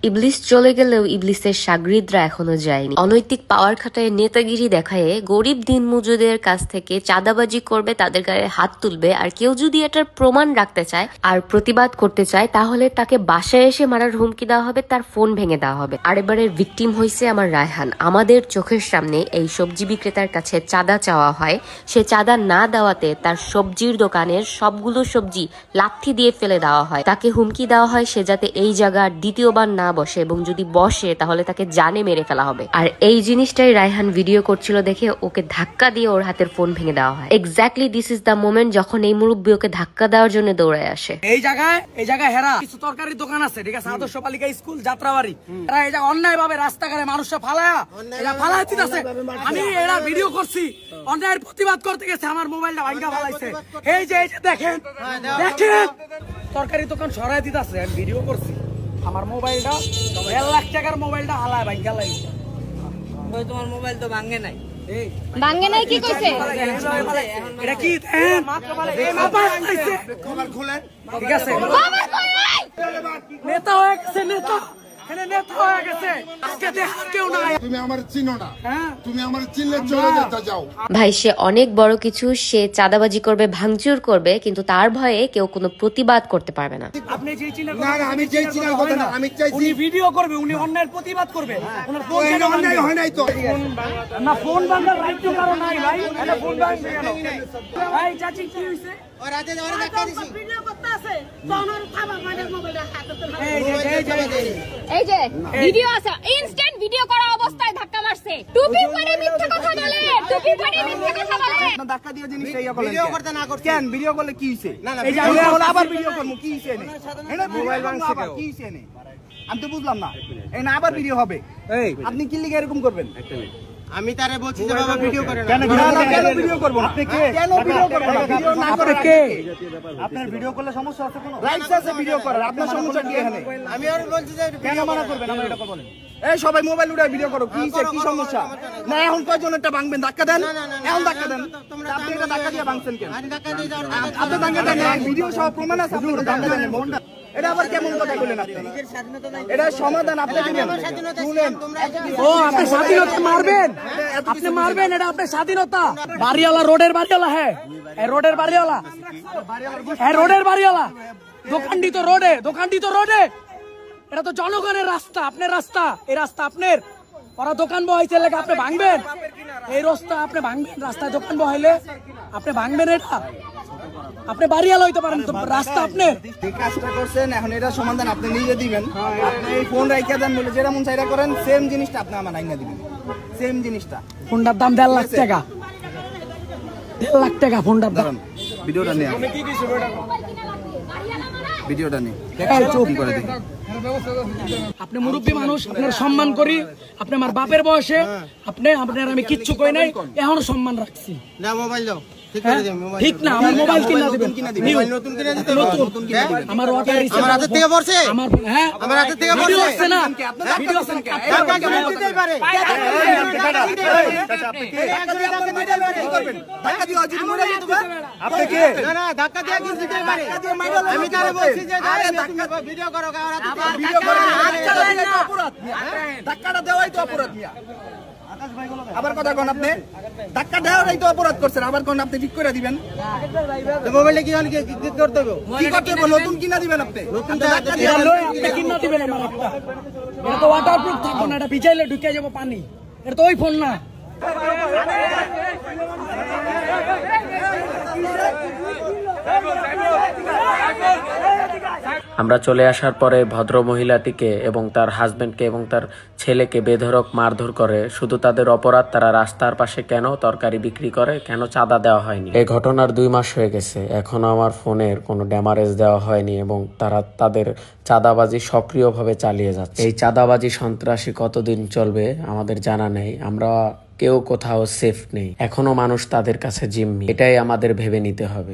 ইবলিস চলে গেলেও ইবলিসের সাগরিদরা এখনো যায়নি। অনৈতিক পাওয়ার খাটায় নেতাগিরি দেখায় গরিব দিনমজুরদের কাছ থেকে চাঁদাবাজি করবে, তাদের গায়ে হাত তুলবে। আর কেউ যদি এটার প্রমাণ রাখতে চায় আর প্রতিবাদ করতে চায় তাহলে তাকে বাসায় এসে মারার হুমকি দেওয়া হবে, তার ফোন ভেঙে দেওয়া হবে। আর এবারের ভিকটিম হয়েছে আমার রায়হান। আমাদের চোখের সামনে এই সবজি বিক্রেতার কাছে চাঁদা চাওয়া হয়, সে চাঁদা না দেওয়াতে তার সবজির দোকানের সবগুলো সবজি লাথি দিয়ে ফেলে দেওয়া হয়। তাকে হুমকি দেওয়া হয় সে যাতে এই জায়গা দ্বিতীয়বার না বসে, এবং যদি বসে তাহলে তাকে জানে মেরে ফেলা হবে। আর এই জিনিসটাই রায়হান ভিডিও করছিল দেখে ওকে ধাক্কা দিয়ে ওর হাতের ফোন ভেঙে দেওয়া হয়। Exactly this is the moment যখন এই মুরব্বী ওকে ধাক্কা দেওয়ার জন্য দৌড়ায় আসে। এই জায়গায় হেরা কিছু তরকারির দোকান আছে, ঠিক আছে, আদর্শ বালিকা স্কুল যাত্রাবাড়ি। এরা এই জায়গা অন্যায় ভাবে রাস্তাঘাটে মানুষরা ফালায়া দিতেছে। আমি এরা ভিডিও করছি, অন্যায়ের প্রতিবাদ করতে গেছে, আমার মোবাইলটা ভাঙা ফালাইছে। এই যে দেখেন তরকারি দোকান সরাই দিতেছে, আমি ভিডিও করছি। আমার মোবাইলটা 1.5 লাখ টাকার মোবাইলটা হালায় ভাঙা লাগছে। তোমার মোবাইল তো ভাঙে নাই। ভাঙে নাই কি কইছে? এটা কি ঠিক আছে, নেতা হয়ে গেছে, নেতা হয়ে গেছে। তুমি আমার চিনো না, তুমি আমার চিনলে চলে যেতে যাও। ভাই সে অনেক বড় কিছু, সে চাঁদাবাজি করবে, ভাঙচুর করবে, কিন্তু তার ভয়ে কেউ কোনো প্রতিবাদ করতে পারবে না। আপনি যে চিনার না না, আমি যেই চিনার কথা না, আমি চাইছি উনি ভিডিও করবে, উনি অন্যায়ের প্রতিবাদ করবে। ওনার ফোন অন্যায় হয় নাই তো না, ফোন ভাঙার রাইট তো কারো নাই ভাই। এটা ফোন ভাঙবে কেন ভাই? চাচি কি হইছে? ওই রাতে যাওয়ার ধাক্কা দিছি। ভিডিও করতে আছে তো ওনার খাবার মানে মোবাইলটা হাতে তো এই যে ভিডিও আছে, ইনস্ট্যান্ট ভিডিও করা অবস্থায় ধাক্কা মারছে। টুপি পরে মিথ্যা কথা বলে, টুপি পরে মিথ্যা কথা বলে। ধাক্কা দিয়ে জিনিসটা ইয়া ভিডিও করতে না করতে কেন ভিডিও করলে কি হইছে? এই যে আমি আবার ভিডিও করব, কি হইছে? এটা মোবাইল ভাঙছে কেন? কি হইছে? আমি তো বুঝলাম না। এই না আবার ভিডিও হবে। এই আপনি কি লিগে এরকম করবেন? আমি তারে বলছি যে বাবা ভিডিও করেন না। কেন ভিডিও করব না? আপনি কে? কেন ভিডিও করব না? ভিডিও না করে কে? আপনার ভিডিও করলে সমস্যা আছে কোনো? রাইটস আছে ভিডিও করার, আপনার সমস্যা কি এখানে? আমি আর বলছি যে কেন মানা করবেন? আমরা এটা বলেন। এই সবাই মোবাইল উঠায় ভিডিও করো, কি হইছে, কি সমস্যা? না এখন কয়জন একটা ভাঙবেন? ধাক্কা দেন, এখন ধাক্কা দেন। আপনি এটা ধাক্কা দিয়ে ভাঙছেন কেন? আমি ধাক্কা দিয়ে যাওয়ার আপনি ধাক্কা দেন, ভিডিও সহ প্রমাণ আছে, আপনি ধাক্কা দেন। এটা আবার কেমন কথা বললেন আপনি? এটা সমাধান আপনি দিবেন। শুনেন, ও আপনি স্বাধীনতা মারবেন, আপনি মারবেন, এটা আপনার স্বাধীনতা। বাড়িওয়ালা, রোডের বাড়িওয়ালা, হ্যাঁ রোডের বাড়িওয়ালা, হ্যাঁ রোডের বাড়িওয়ালা। দোকানটি তো রোডে, দোকানটি তো রোডে। এটা তো জনগণের রাস্তা, আপনার রাস্তা, এই রাস্তা আপনার। ওরা দোকান বহাইছে লেগে আপনি ভাঙবেন? এই রাস্তা আপনি ভাঙবেন? রাস্তায় দোকান বহাইলে আপনি ভাঙবেন? এটা আপনি বাড়িওয়ালা হইতে পারেন, তো রাস্তা আপনি ঠিক কাজটা করছেন। এখন এটা সমাধান আপনি নিজে দিবেন। আপনি এই ফোন রাইখা দেন বলে যেটা মন চাইরা করেন, সেম জিনিসটা আপনি আমার আইনা দিবেন, সেম জিনিসটা। ফোনটার দাম 1.5 লাখ টাকা, 1.5 লাখ টাকা ফোনটার দাম। ভিডিওটা নিয়ে ভিডিওটা নিয়ে করে দেখি। আপনি মুরব্বী মানুষ, আপনার সম্মান করি। আপনি আমার বাপের বয়সে, আপনার আমি কিচ্ছু কই নাই, এখনো সম্মান রাখছি। না মোবাইল দাও, ঠিক করে দিই মোবাইল। ঠিক না, আমার মোবাইল কিনা দিবেন, নতুন কিনে দিতে। নতুন আমার অর্ডার দিছে, আমার হাতে থেকে পড়ছে, আমার হ্যাঁ আমার হাতে থেকে পড়ছে। ভিডিও আছে না, ভিডিও আছে না, টাকা কে দিতেই পারে। ধাক্কা দিয়ে অজিত মরে যেত। আপনি কে? না না, ধাক্কা দিয়ে কি দিতেই পারে। আমি তারে বলছি যে তুমি ভিডিও করো, কার হাতে থেকে ভিডিও করে অপরাধ, ধাক্কাটা দেওয়াই তো অপরাধ। আবার কথা কোন আপনি? ধাক্কা দেওয়াই তো অপরাধ করছেন, আবার কোন আপনি ঠিক করে দিবেন? মোবাইলে কি করতে হবে? কি করতে হবে? নতুন কিনা দিবেন আপনি? নতুন আপনি কিনা দিবেন আমার একটা। এটা তো ওয়াটারপ্রুফ থাকবে না, এটা ভিজাইলে ঢুকে যাবে পানি। এটা তো ওই ফোন না। আমরা চলে আসার পরে ভদ্র মহিলাটিকে এবং তার হাজবেন্ডকে এবং তার ছেলেকে বেধড়ক মারধর করে। শুধু তাদের অপরাধ, তারা রাস্তার পাশে কেন তরকারি বিক্রি করে, কেন চাঁদা দেওয়া হয়নি। এই ঘটনার 2 মাস হয়ে গেছে, এখনো আমার ফোনের কোনো ড্যামারেজ দেওয়া হয়নি এবং তারা তাদের চাঁদাবাজি সক্রিয়ভাবে চালিয়ে যাচ্ছে। এই চাঁদাবাজি সন্ত্রাসী কতদিন চলবে আমাদের জানা নেই, আমরা কেউ কোথাও সেফ নেই, এখনো মানুষ তাদের কাছে জিম্মি। এটাই আমাদের ভেবে নিতে হবে।